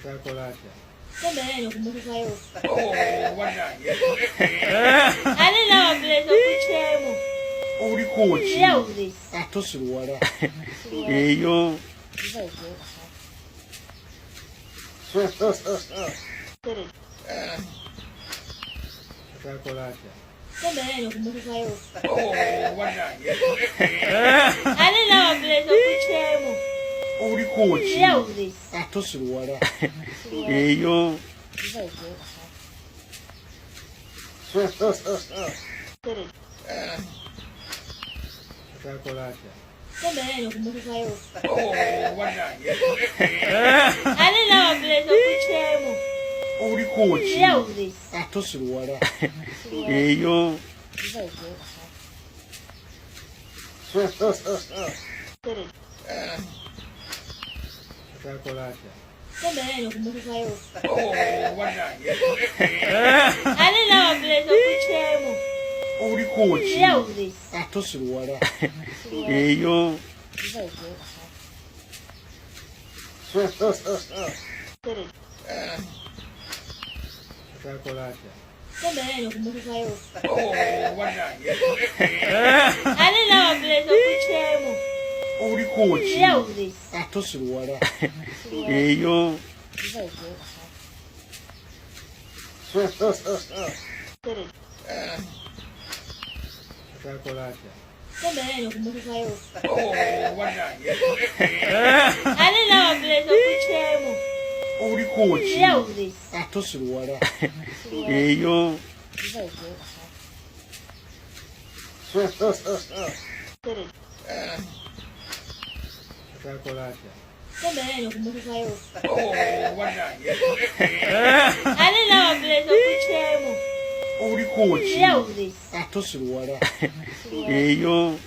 Chocolate. Também, eu como saiu. Oh, guarda. Ali não, beleza, eu puxei. 우리 코치. Eu disse. 아, 토스루와라. 에요. Chocolate. Também, eu como saiu. Oh, guarda. Ali não, beleza, eu puxei. 우리 코치. Eu disse. 아, 토스루와라. 에요. Chocolate. Também, eu como saiu. Oh, guarda. Ali não, beleza, eu puxei. 우리 코치. Eu disse. 아, 토스루와라. 에요. Chocolate. Também, eu como saiu. Oh, guarda. Ali não, beleza, eu puxei. 우리 코치. Eu disse. 아, 토스루와라. 에요. Chocolate. Também, eu como saiu. Oh, guarda. Ali não, beleza, eu puxei. 우리 코치. Eu disse. 아, 토스루와라. 에요. Chocolate. Também, eu como saiu. Oh, guarda. Ali não, beleza, eu puxei. 우리 코치. Eu disse. 아, 토스루와라. 에요. Chocolate. Também, eu como saiu. Oh, guarda. Ali não, beleza, eu puxei. 우리 코치. Eu disse. 아, 토스루와라. 에요.